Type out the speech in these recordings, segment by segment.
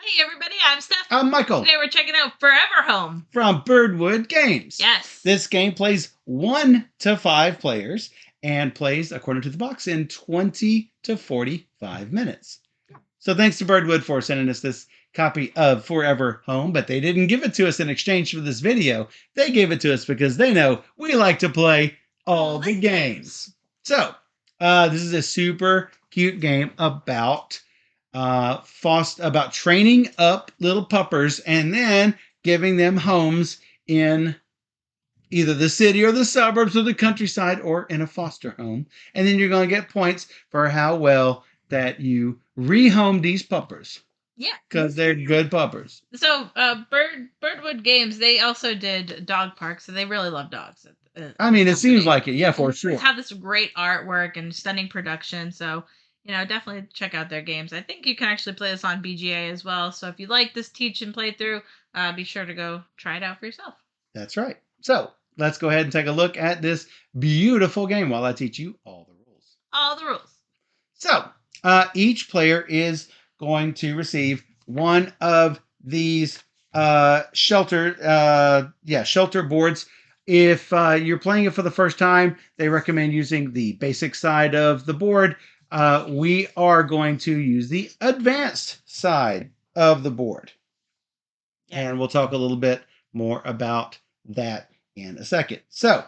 Hey everybody, I'm Steph. I'm Michael. Today we're checking out Forever Home from Birdwood Games. Yes. This game plays 1 to 5 players and plays, according to the box, in 20 to 45 minutes. So thanks to Birdwood for sending us this copy of Forever Home, but they didn't give it to us in exchange for this video. They gave it to us because they know we like to play all the games. So, this is a super cute game about training up little puppers and then giving them homes in either the city or the suburbs or the countryside or in a foster home. And then you're going to get points for how well that you rehome these puppers. Yeah. Because they're good puppers. So, Birdwood Games, they also did dog parks, so they really love dogs. I mean, it seems like it, yeah, for sure. They have this great artwork and stunning production, so definitely check out their games. I think you can actually play this on BGA as well. So if you like this teach and playthrough, be sure to go try it out for yourself. That's right. So let's go ahead and take a look at this beautiful game while I teach you all the rules. All the rules. So each player is going to receive one of these shelter boards. If you're playing it for the first time, they recommend using the basic side of the board. We are going to use the advanced side of the board. Yeah. And we'll talk a little bit more about that in a second. So,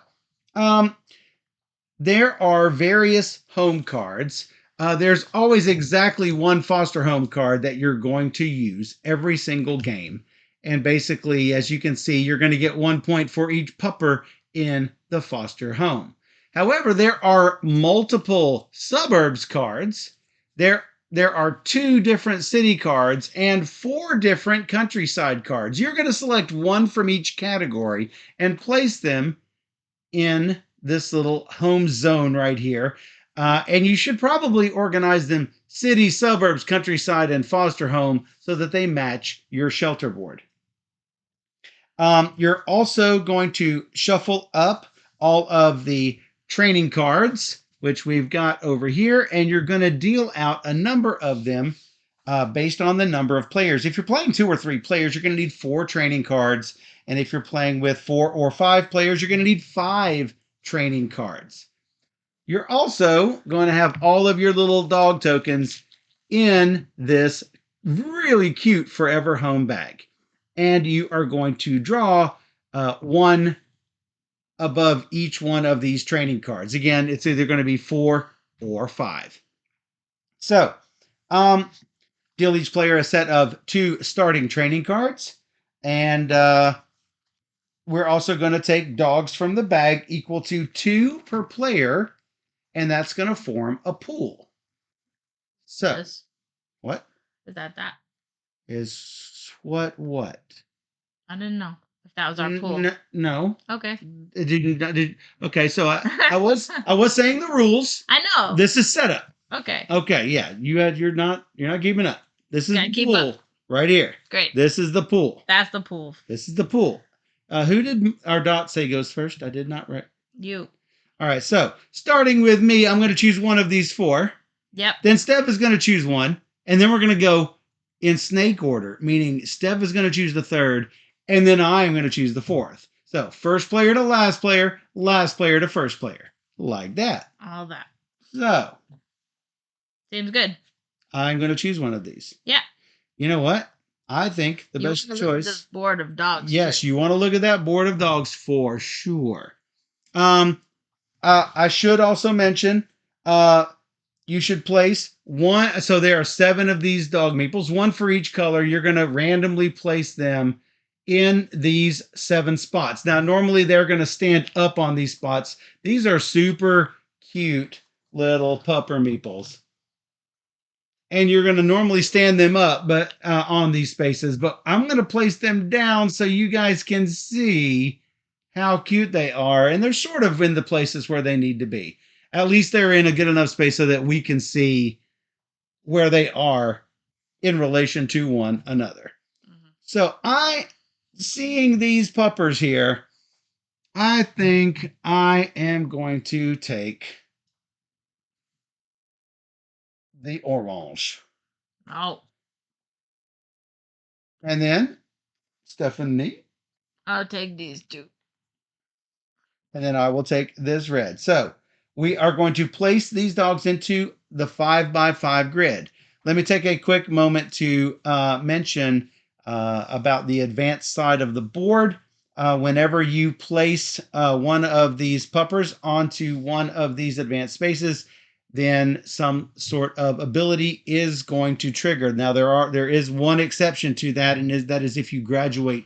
there are various home cards. There's always exactly one foster home card that you're going to use every single game. And basically, as you can see, you're going to get 1 point for each pupper in the foster home. However, there are multiple suburbs cards. There are 2 different city cards and 4 different countryside cards. You're going to select one from each category and place them in this little home zone right here. And you should probably organize them city, suburbs, countryside, and foster home so that they match your shelter board. You're also going to shuffle up all of the training cards, which we've got over here, and you're going to deal out a number of them based on the number of players. If you're playing 2 or 3 players, you're going to need 4 training cards. And if you're playing with 4 or 5 players, you're going to need 5 training cards. You're also going to have all of your little dog tokens in this really cute Forever Home bag. And you are going to draw one above each one of these training cards. Again, it's either going to be 4 or 5. So, deal each player a set of 2 starting training cards. And we're also going to take dogs from the bag equal to 2 per player. And that's going to form a pool. So, what? Is that? Is what? I didn't know if that was our pool. No. Okay. Okay, so I was saying the rules. I know. This is setup. Okay. Okay, yeah. You're not keeping up. This is the pool right here. Great. This is the pool. That's the pool. This is the pool. Who did our dot say goes first? I did not write. You. All right, so starting with me, I'm going to choose one of these 4. Yep. Then Steph is going to choose one, and then we're going to go in snake order, meaning Steph is going to choose the 3rd, and then I am going to choose the 4th. So first player to last player to first player. Like that. All that. So. Seems good. I'm going to choose one of these. Yeah. You know what? I think the best choice. Look at this board of dogs. Yes, you want to look at that board of dogs for sure. I should also mention, you should place one. So there are 7 of these dog meeples, 1 for each color. You're going to randomly place them in these 7 spots. Now, normally they're going to stand up on these spots. These are super cute little pupper meeples. And you're going to normally stand them up, but on these spaces. But I'm going to place them down so you guys can see how cute they are. And they're sort of in the places where they need to be. At least they're in a good enough space so that we can see where they are in relation to one another. Mm-hmm. So seeing these puppers here, I think I am going to take the orange. Oh. And then Stephanie. I'll take these two. And then I will take this red. So we are going to place these dogs into the 5x5 grid. Let me take a quick moment to mention about the advanced side of the board. Whenever you place one of these puppers onto one of these advanced spaces, then some sort of ability is going to trigger. Now there is one exception to that, and that is if you graduate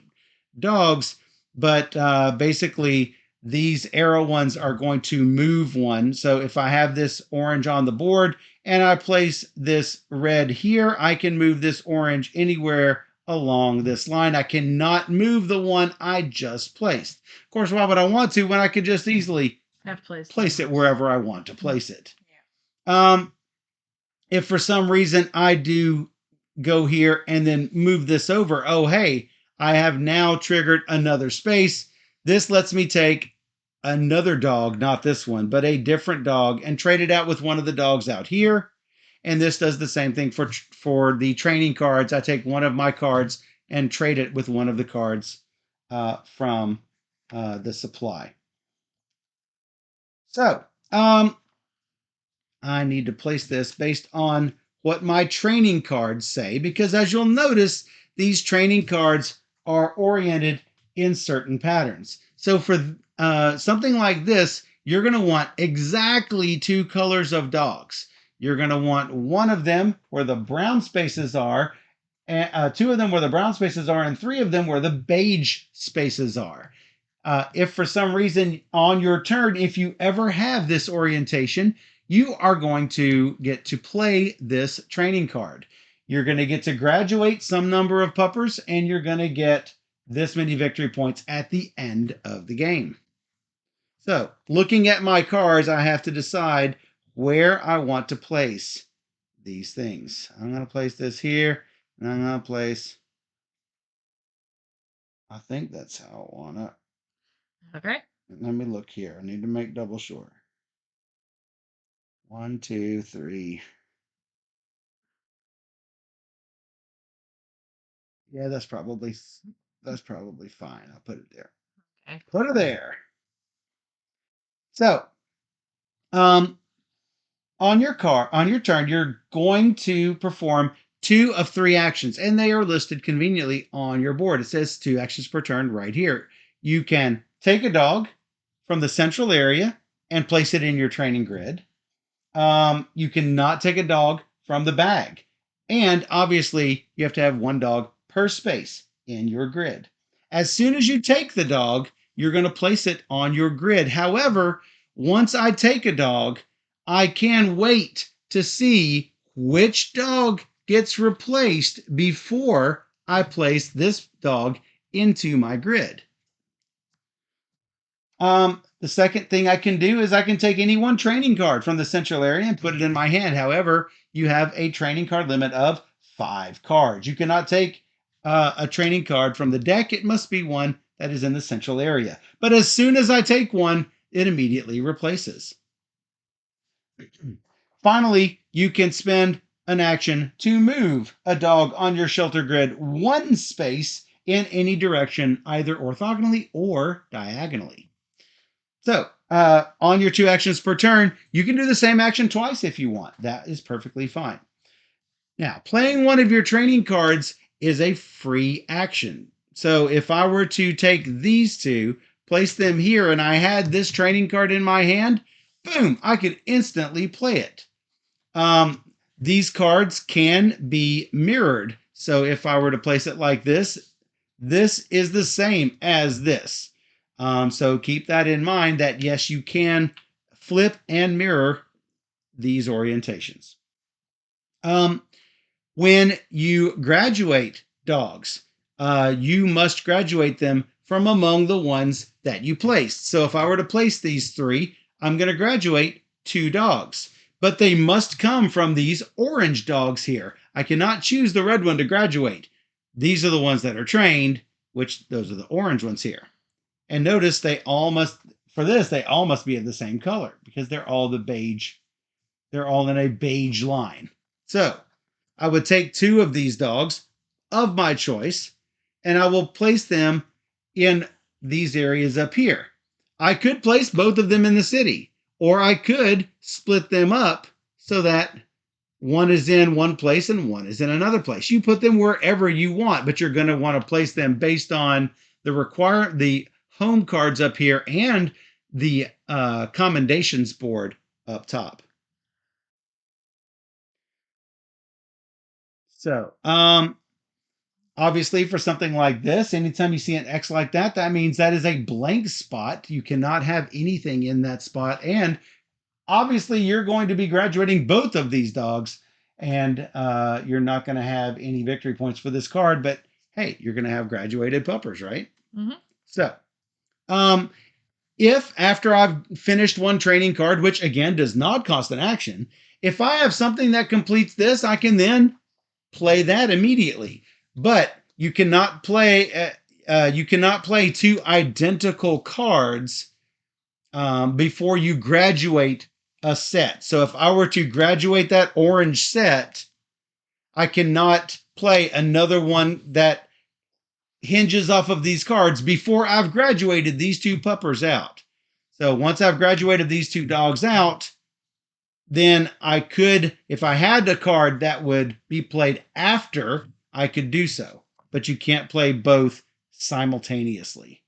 dogs. But basically, these arrow ones are going to move one. So if I have this orange on the board and I place this red here, I can move this orange anywhere along this line. I cannot move the one I just placed. Of course, why would I want to when I could just easily place it wherever I want to place it? Yeah. If for some reason I do go here and then move this over, oh, hey, I have now triggered another space. This lets me take another dog, not this one, but a different dog, and trade it out with one of the dogs out here. And this does the same thing for the training cards. I take one of my cards and trade it with one of the cards from the supply. So I need to place this based on what my training cards say, because as you'll notice, these training cards are oriented in certain patterns. So for something like this, you're going to want exactly two colors of dogs. You're going to want one of them where the brown spaces are, two of them where the brown spaces are, and three of them where the beige spaces are. If for some reason on your turn, if you ever have this orientation, you are going to get to play this training card. You're going to get to graduate some number of puppers, and you're going to get this many victory points at the end of the game. So, looking at my cards, I have to decide where I want to place these things. I'm going to place this here, and I'm going to place, I think that's how I want it. Okay. Let me look here. I need to make double sure. 1, 2, 3. Yeah, that's probably fine. I'll put it there. Okay. Put it there. So, um, on your turn, you're going to perform 2 of 3 actions, and they are listed conveniently on your board. It says 2 actions per turn right here. You can take a dog from the central area and place it in your training grid. You cannot take a dog from the bag. And obviously, you have to have one dog per space in your grid. As soon as you take the dog, you're going to place it on your grid. However, once I take a dog, I can wait to see which dog gets replaced before I place this dog into my grid. The second thing I can do is I can take any one training card from the central area and put it in my hand. However, you have a training card limit of 5 cards. You cannot take a training card from the deck. It must be one that is in the central area. But as soon as I take one, it immediately replaces. Finally, you can spend an action to move a dog on your shelter grid one space in any direction, either orthogonally or diagonally. So, on your 2 actions per turn, you can do the same action twice if you want. That is perfectly fine. Now, playing one of your training cards is a free action. So, if I were to take these 2, place them here, and I had this training card in my hand, boom, I could instantly play it. These cards can be mirrored. So, if I were to place it like this, this is the same as this. So keep that in mind that yes, you can flip and mirror these orientations. When you graduate dogs, you must graduate them from among the ones that you placed. So if I were to place these 3, I'm going to graduate 2 dogs, but they must come from these orange dogs here. I cannot choose the red one to graduate. These are the ones that are trained, which those are the orange ones here. And notice they all must be of the same color because they're all they're all in a beige line. So I would take 2 of these dogs, of my choice, and I will place them in these areas up here. I could place both of them in the city, or I could split them up so that one is in one place and one is in another place. You put them wherever you want, but you're going to want to place them based on the home cards up here and the commendations board up top. So, obviously, for something like this, anytime you see an X like that, that means that is a blank spot. You cannot have anything in that spot. And obviously, you're going to be graduating both of these dogs, and you're not going to have any victory points for this card. But hey, you're going to have graduated puppers, right? Mm-hmm. So, um, if after I've finished one training card, which again does not cost an action, if I have something that completes this, I can then play that immediately. But you cannot play two identical cards before you graduate a set. So if I were to graduate that orange set, I cannot play another one that hinges off of these cards before I've graduated these two puppers out. So once I've graduated these two dogs out, then I could, if I had a card that would be played after, I could do so. But you can't play both simultaneously.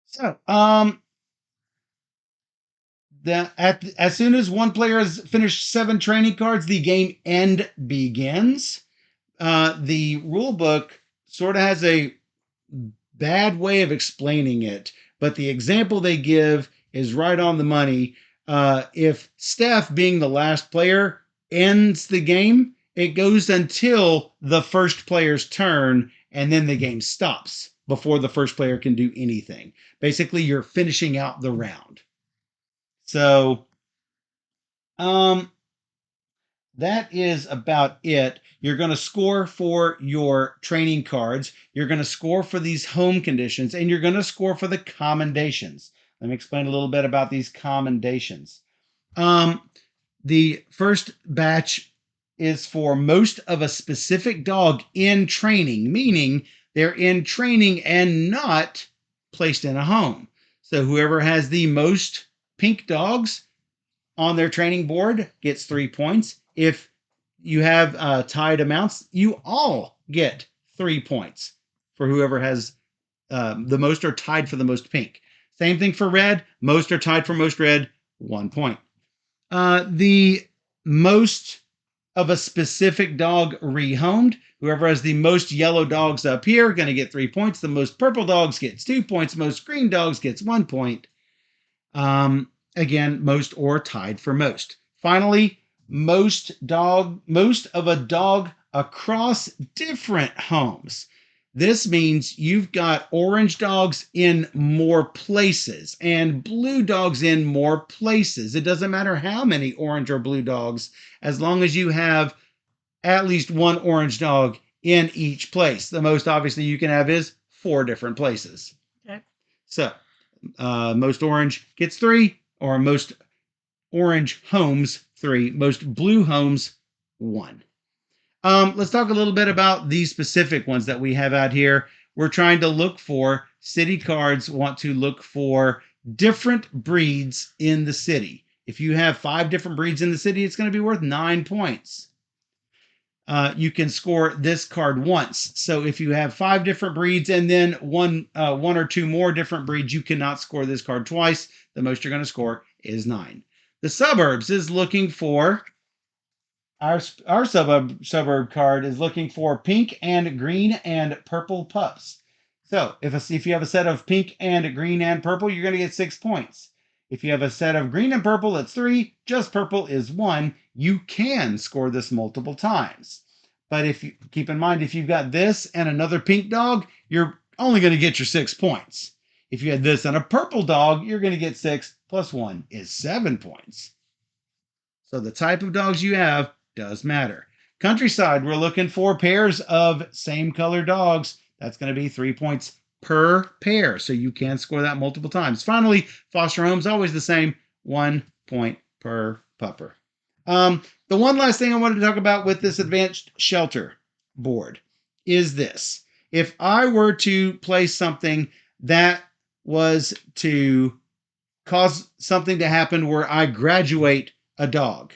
So, as soon as one player has finished 7 training cards, the game end begins. The rule book sort of has a bad way of explaining it, but the example they give is right on the money. If Steph, being the last player, ends the game, it goes until the first player's turn, and then the game stops before the first player can do anything. Basically, you're finishing out the round. So, that is about it. You're going to score for your training cards. You're going to score for these home conditions, and you're going to score for the commendations. Let me explain a little bit about these commendations. The first batch is for most of a specific dog in training, meaning they're in training and not placed in a home. So whoever has the most pink dogs on their training board gets 3 points. If you have tied amounts, you all get 3 points for whoever has the most or tied for the most pink. Same thing for red. Most are tied for most red, 1 point. The most of a specific dog rehomed. Whoever has the most yellow dogs up here going to get 3 points. The most purple dogs gets 2 points. Most green dogs gets 1 point. Again, most or tied for most. Finally, most of a dog across different homes. This means you've got orange dogs in more places and blue dogs in more places. It doesn't matter how many orange or blue dogs, as long as you have at least one orange dog in each place. The most obviously you can have is 4 different places. Okay. So, most orange gets 3, or most orange homes 3, most blue homes 1. Let's talk a little bit about these specific ones that we have out here. We're trying to look for city cards, want to look for different breeds in the city. If you have 5 different breeds in the city, it's going to be worth 9 points. You can score this card once. So if you have 5 different breeds and then one or 2 more different breeds, you cannot score this card twice. The most you're going to score is 9. The suburbs is looking for our suburb card is looking for pink and green and purple pups. So if you have a set of pink and green and purple, you're going to get 6 points. If you have a set of green and purple, it's 3. Just purple is 1. You can score this multiple times. But if you keep in mind, if you've got this and another pink dog, you're only going to get your 6 points. If you had this and a purple dog, you're going to get 6 plus 1 is 7 points. So the type of dogs you have does matter. Countryside, we're looking for pairs of same color dogs. That's going to be 3 points per pair. So you can score that multiple times. Finally, foster homes, always the same, 1 point per pupper. The one last thing I wanted to talk about with this advanced shelter board is this. If I were to place something that was to cause something to happen where I graduate a dog,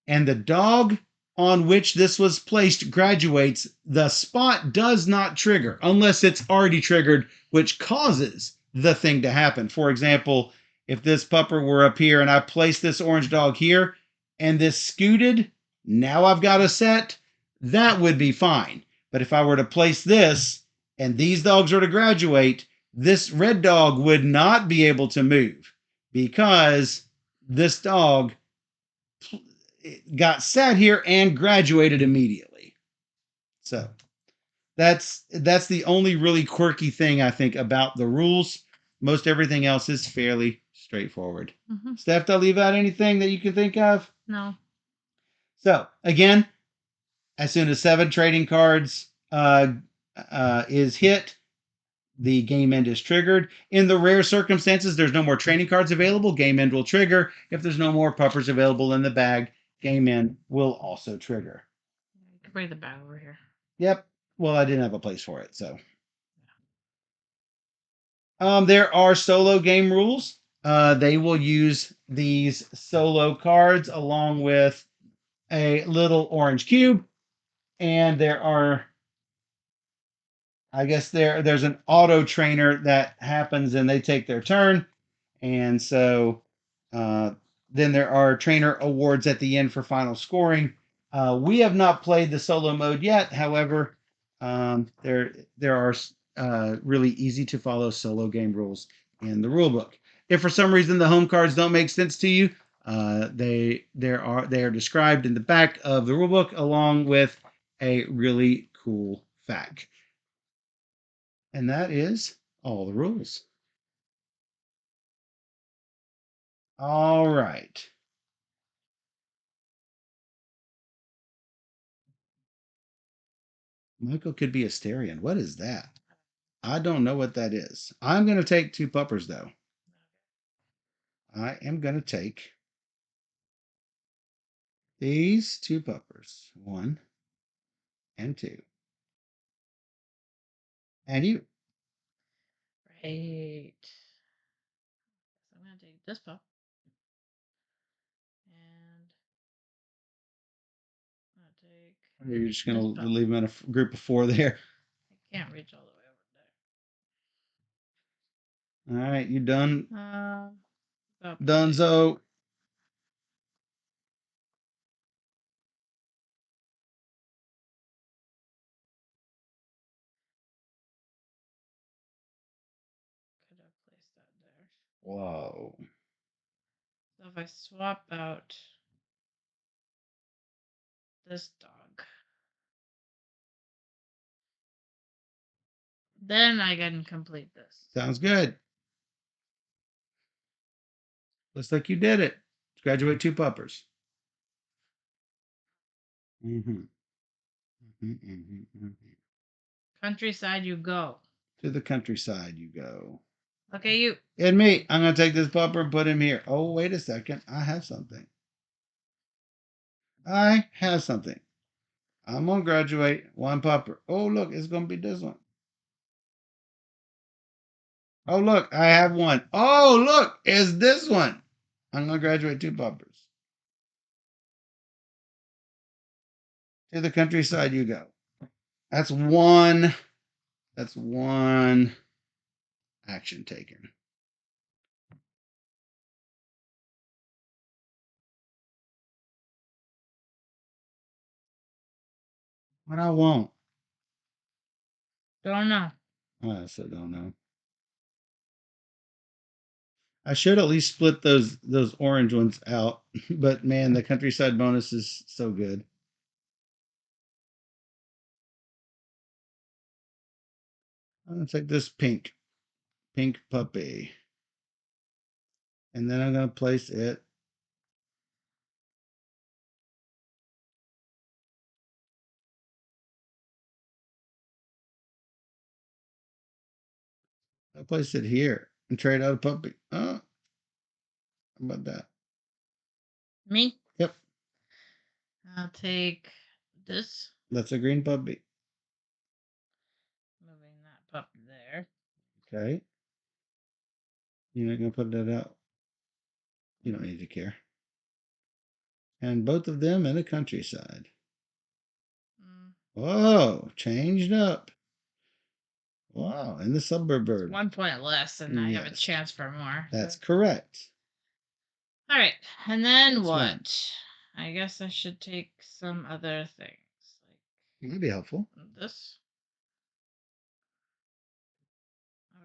and the dog on which this was placed graduates, the spot does not trigger unless it's already triggered, which causes the thing to happen. For example, if this pupper were up here and I placed this orange dog here and this scooted, now I've got a set, that would be fine. But if I were to place this and these dogs were to graduate, this red dog would not be able to move because this dog got sat here and graduated immediately. So that's the only really quirky thing I think about the rules. Most everything else is fairly straightforward. Mm-hmm. Steph, did I leave out anything that you can think of? No. So again, as soon as 7 trading cards is hit, the game end is triggered. In the rare circumstances there's no more training cards available, game end will trigger. If there's no more puppers available in the bag, game end will also trigger. You can bring the bag over here. Yep. Well, I didn't have a place for it, so. There are solo game rules. They will use these solo cards along with a little orange cube, and there are, I guess there's an auto trainer that happens, and they take their turn, and so then there are trainer awards at the end for final scoring. We have not played the solo mode yet. However, there are really easy to follow solo game rules in the rule book. If for some reason the home cards don't make sense to you, they are described in the back of the rule book along with a really cool fact. And that is all the rules. All right. Michael could be a Styrian. What is that? I don't know what that is. I'm going to take 2 puppers, though. I am going to take these 2 puppers. 1 and 2. And you. Right. So I'm gonna take this pup. And I'm gonna take. You're just going this to pup. leave them in a group of 4 there. I can't reach all the way All right. You done? over there. Pup. Dunzo. Could have placed that there. Whoa. So if I swap out this dog, then I can complete this. Sounds good. Looks like you did it. Graduate 2 puppers. Mm-hmm. Mm-hmm, mm-hmm, mm-hmm. Countryside you go. To the countryside you go. Okay, you. And me, I'm going to take this pupper and put him here. Oh, wait a second. I have something. I have something. I'm going to graduate 1 pupper. Oh, look, it's going to be this one. Oh, look, I have 1. Oh, look, it's this one. I'm going to graduate 2 puppers. To the countryside you go. That's one. That's one action taken. What I want. Don't know. I also don't know. I should at least split those orange ones out, but man, the countryside bonus is so good. I'm gonna take this pink puppy, and then I'm gonna place it. I'll place it here and trade out a puppy. Oh, how about that? Me? Yep. I'll take this. That's a green puppy. Moving that pup there. Okay. You're not gonna put that out. You don't need to care. And both of them in the countryside. Mm. Whoa, changed up. Wow, and the suburb bird. 1 point less, and I have a Yes. chance for more. That's correct. All right, and then That's what? one. I guess I should take some other things That'd be helpful. like this.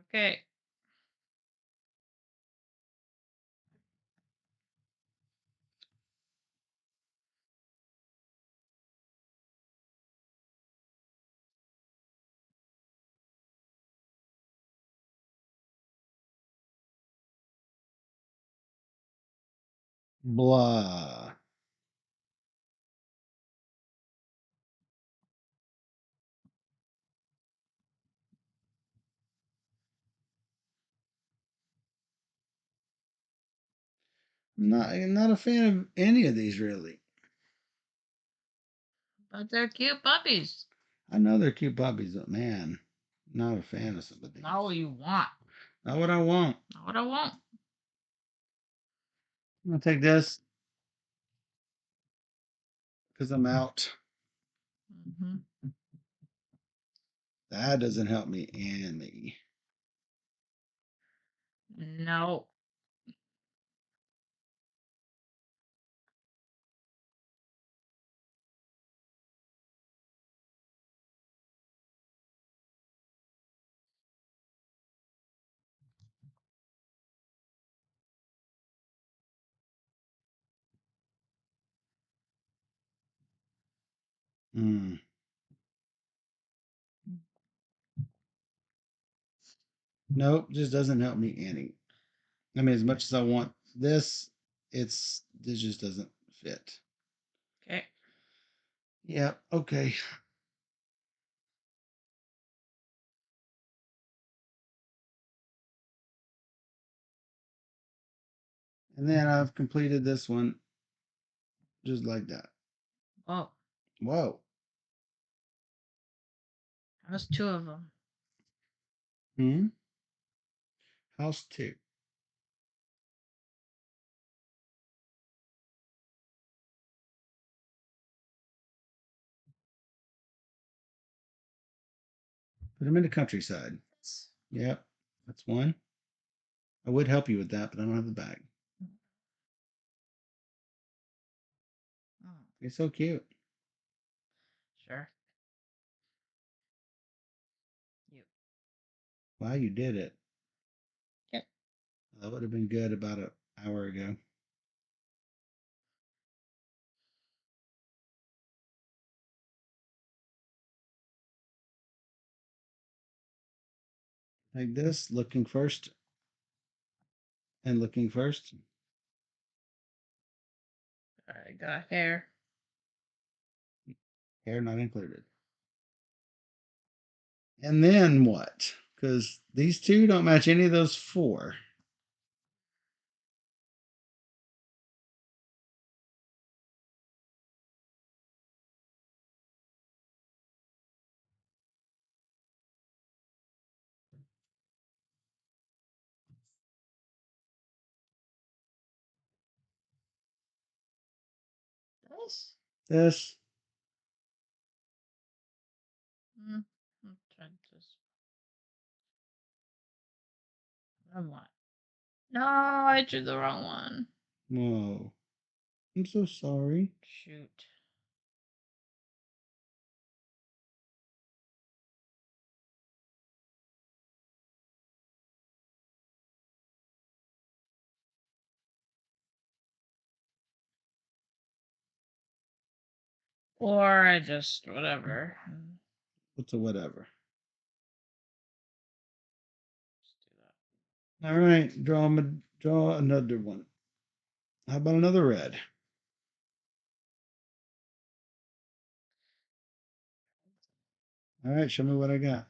Okay. Blah. I'm not a fan of any of these really. But they're cute puppies. I know they're cute puppies, but man, not a fan of some of these. Not what you want. Not what I want. Not what I want. I'm gonna take this because I'm out. Hmm. That doesn't help me any. No. Mm. Nope, just doesn't help me any. I mean, as much as I want this, this just doesn't fit. Okay. Yeah, okay. And then I've completed this one just like that. Oh, Whoa. that was two of them. Hmm. House two. Put them in the countryside. Yep, that's one. I would help you with that, but I don't have the bag. Oh, It's so cute. sure. You. Wow, you did it. Yep. That would have been good about an hour ago. Like this, looking first and looking first. I got hair. Hair not included. And then what? Because these two don't match any of those four. This. This, I'm trying this. Wrong one. No, I drew the wrong one. whoa. I'm so sorry. Shoot. Or I just whatever. What's a whatever? Just do that. All right, draw another one. How about another red? All right, show me what I got.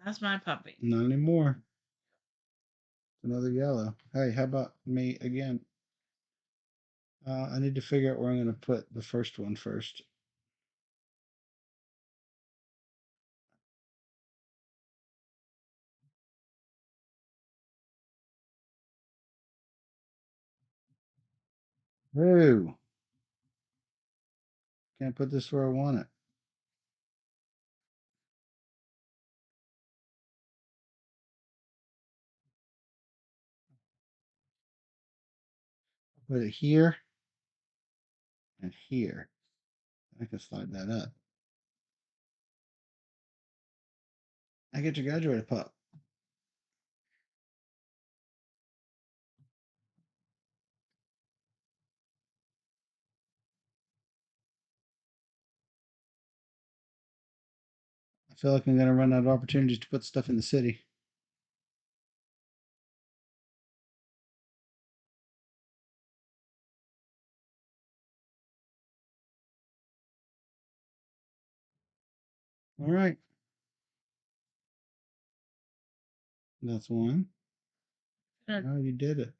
That's my puppy. Not anymore. Another yellow. Hey, how about me again? I need to figure out where I'm going to put the first one first. Ooh, can't put this where I want it. Put it here and here. I can slide that up. I get your graduator pup. I feel like I'm going to run out of opportunities to put stuff in the city. All right. That's one. Oh, you did it.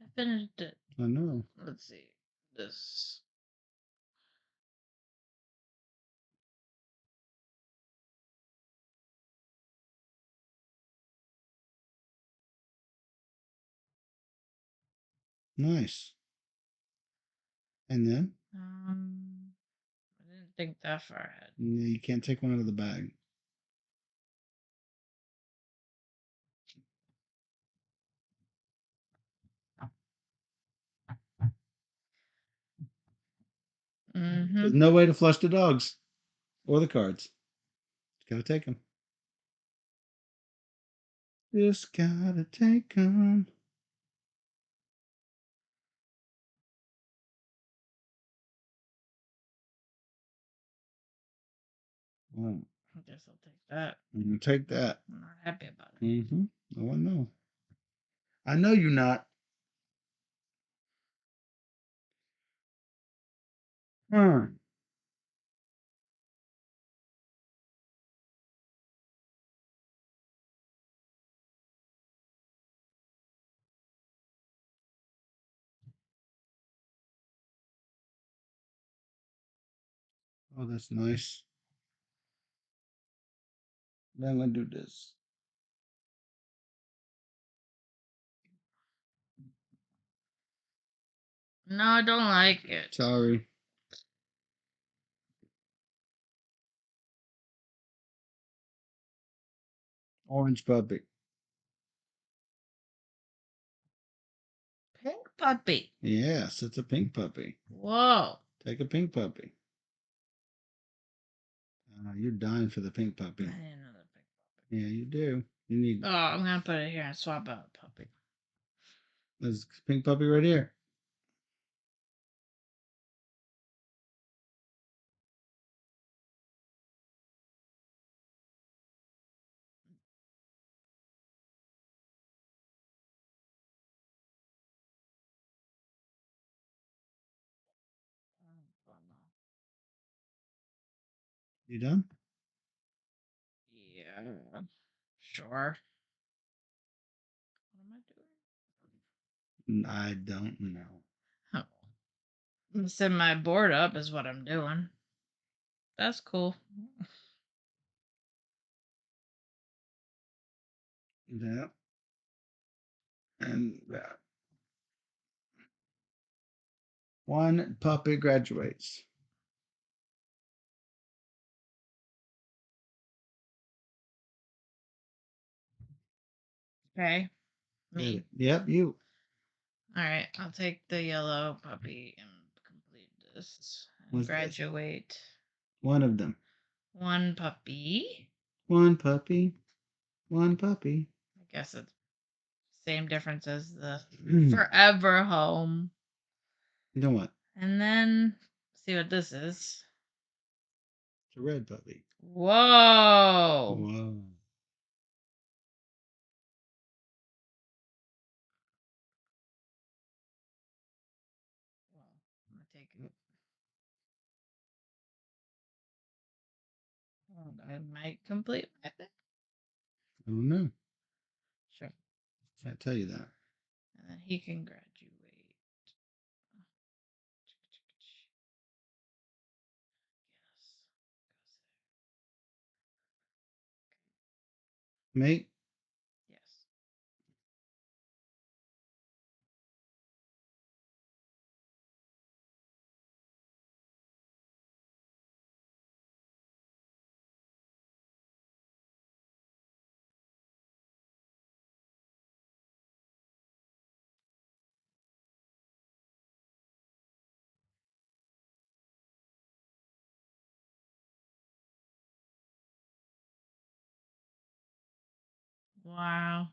I finished it. I know. Let's see. This. Nice. And then I didn't think that far ahead. you can't take one out of the bag. There's no way to flush the dogs or the cards. Gotta take them. Just gotta take them. Well, I guess I'll take that. you take that. I'm not happy about it. Mm-hmm. Oh, I know. I know you're not. Hmm. Oh, that's nice. Then I'm gonna do this. No, I don't like it. Sorry. Orange puppy. Pink puppy. Yes, it's a pink puppy. Whoa. Take a pink puppy. You're dying for the pink I puppy. need another pink puppy. Yeah, you do. You need. Oh, I'm gonna put it here and swap out a puppy. There's a pink puppy right here. You done? Yeah. Sure. What am I doing? I don't know. Oh. I'm setting my board up is what I'm doing. That's cool. Yeah. And that. One puppy graduates. Okay. Me. Yep, you. All right. I'll take the yellow puppy and complete this and What's this? graduate One of them. one puppy. One puppy. One puppy. I guess it's same difference as the forever home. You know what? And then see what this is. It's a red puppy. Whoa. Whoa. Well, I'm gonna take it. I might complete my thing. I don't know. Sure. Can't tell you that. And then he can graduate. Mate. Yes. Wow.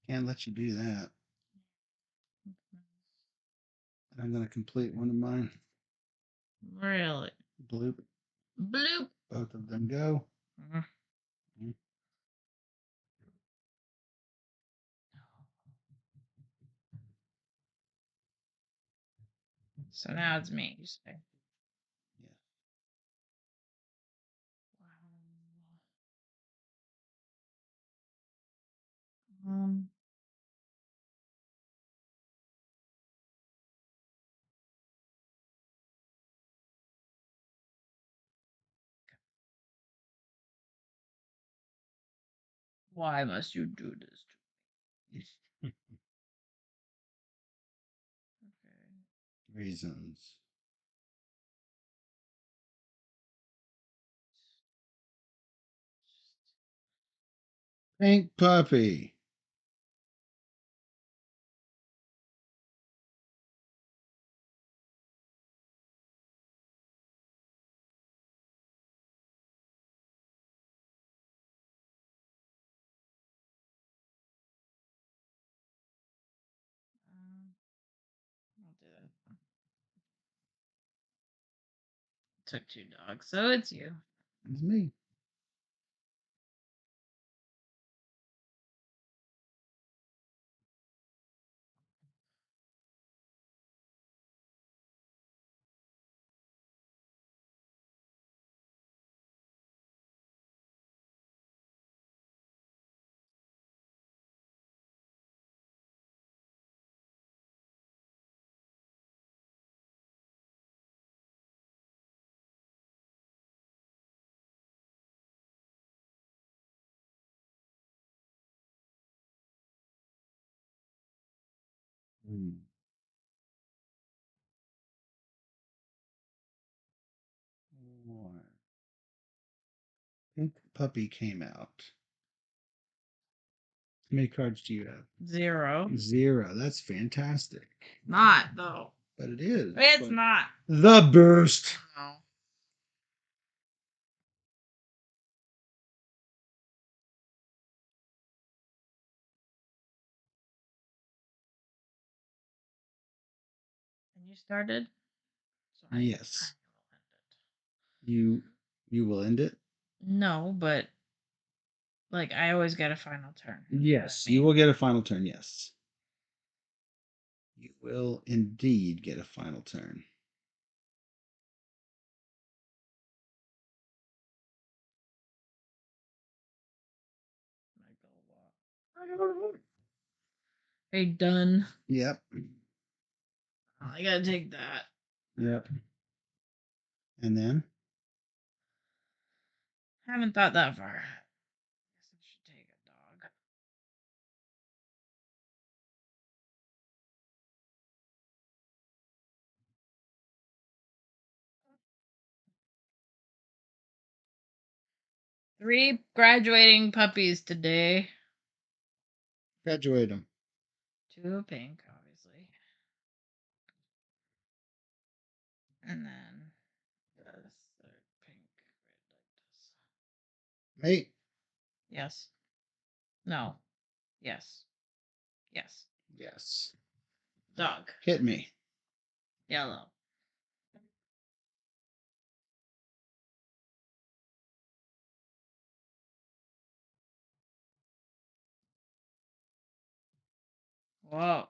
Can't let you do that. I'm going to complete one of mine. Really? Bloop. Bloop. Both of them go. Mhm. So now it's me, you say. Yeah. Wow. Why must you do this to me? Okay. Reasons. Pink puppy. I'll do that. Took two dogs, so it's you. It's me. Hmm. One. Pink puppy came out. How many cards do you have? 0. 0. That's fantastic. Not though. But it is. It's But not. the boost. No. And you started? So Yes. will end it. You will end it? No, but like I always get a final turn. Yes, you will get a final turn, yes. You will indeed get a final turn. Are you done? Yep. Oh, I gotta take that. Yep. And then? Haven't thought that far. Guess I should take a dog. Three graduating puppies today. Graduate them. 2 pink, obviously. And then this third pink red like this. Mate. Yes. No. Yes. Yes. Yes. Dog. Hit me. Yellow. Whoa.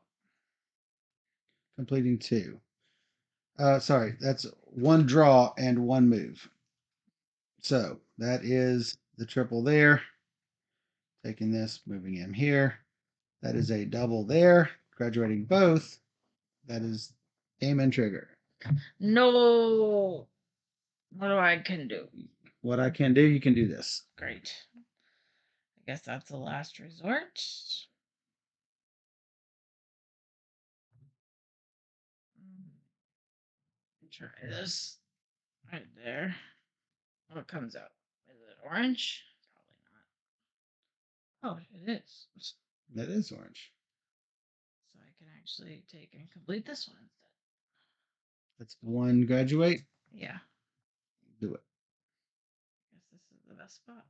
Completing 2. Sorry, that's 1 draw and 1 move. So that is the triple there. Taking this, moving him here. That is a double there. Graduating both. That is aim and trigger. No. What do I can do? What I can do, you can do this. Great. I guess that's the last resort. Try this right there. What comes out? Is it orange? Probably not. Oh, it is. That is orange. So I can actually take and complete this one instead. That's one graduate. Yeah. Do it. I guess this is the best spot.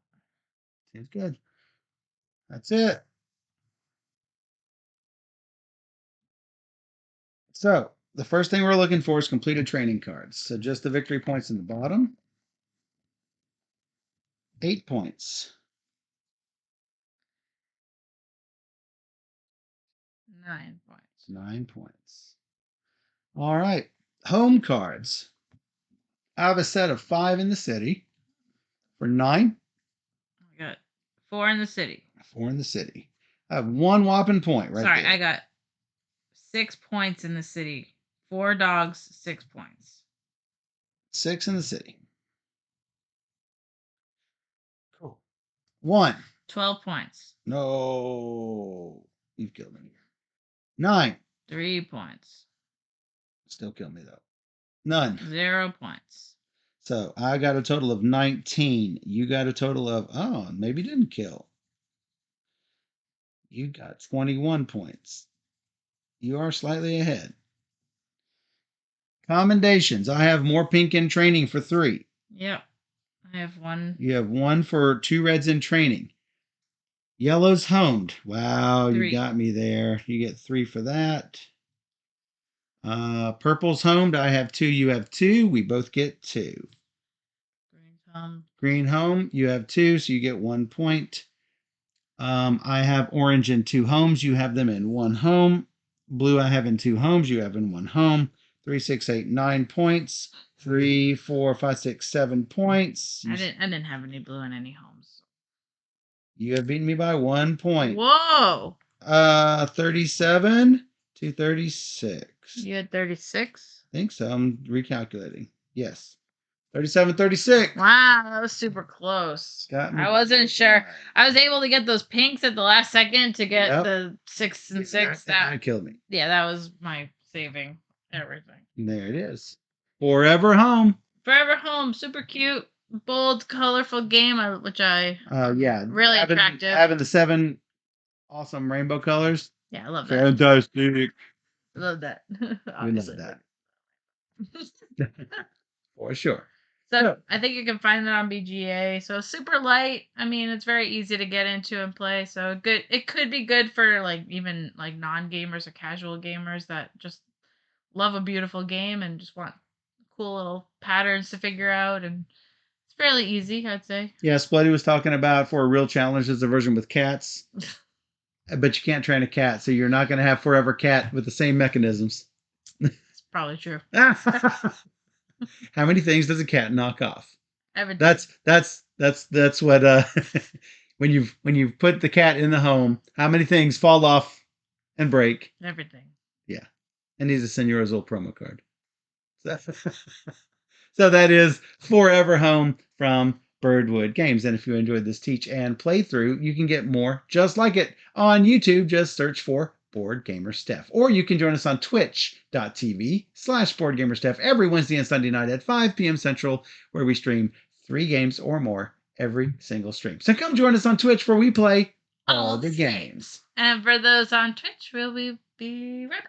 Seems good. That's it. So the first thing we're looking for is completed training cards. So just the victory points in the bottom. 8 points. 9 points. 9 points. All right. Home cards. I have a set of 5 in the city for 9. I got 4 in the city. 4 in the city. I have 1 whopping point right Sorry, there. I got 6 points in the city. 4 dogs, 6 points. 6 in the city. Cool. 1. 12 points. No. You've killed me. 9. 3 points. Still kill me though. None. 0 points. So I got a total of 19. You got a total of, oh, maybe didn't kill. You got 21 points. You are slightly ahead. Commendations. I have more pink in training for 3. Yep. I have 1. You have 1 for 2 reds in training. Yellow's homed. Wow, 3. you got me there. You get 3 for that. Purple's homed. I have 2. You have 2. We both get 2. Green's home. Green home. You have 2, so you get 1 point. I have orange in 2 homes. You have them in 1 home. Blue I have in 2 homes. You have in 1 home. 3, 6, 8, 9 points. 3, 4, 5, 6, 7 points. I didn't have any blue in any homes. You have beaten me by 1 point. Whoa. 37 to 36. You had 36? I think so. I'm recalculating. Yes. 37, 36. Wow, that was super close. Got me. I wasn't sure. I was able to get those pinks at the last second to get the 6 and 6. That killed me. Yeah, that was my saving everything. There it is. Forever home. Forever Home, super cute, bold, colorful game, which I really attractive. Having the 7 awesome rainbow colors. Yeah, I love that. Fantastic. I love that. We love that. For sure. So I think you can find it on BGA. So super light. I mean, it's very easy to get into and play. So good. It could be good for like even like non-gamers or casual gamers that just love a beautiful game and just want cool little patterns to figure out. And it's fairly easy, I'd say. Yeah, Splitty was talking about for a real challenge. There's a version with cats, but you can't train a cat, so you're not going to have Forever Cat with the same mechanisms. It's probably true. How many things does a cat knock off? Everything. That's what when you put the cat in the home, how many things fall off and break? Everything. Yeah. And he's a Senor Azul promo card. So that is Forever Home from Birdwood Games. And if you enjoyed this teach and playthrough, you can get more just like it on YouTube. Just search for Board Gamer Steph. Or you can join us on twitch.tv/BoardGamerSteph every Wednesday and Sunday night at 5 p.m. Central, where we stream 3 games or more every single stream. So come join us on Twitch where we play all the games. And for those on Twitch, we'll be right back.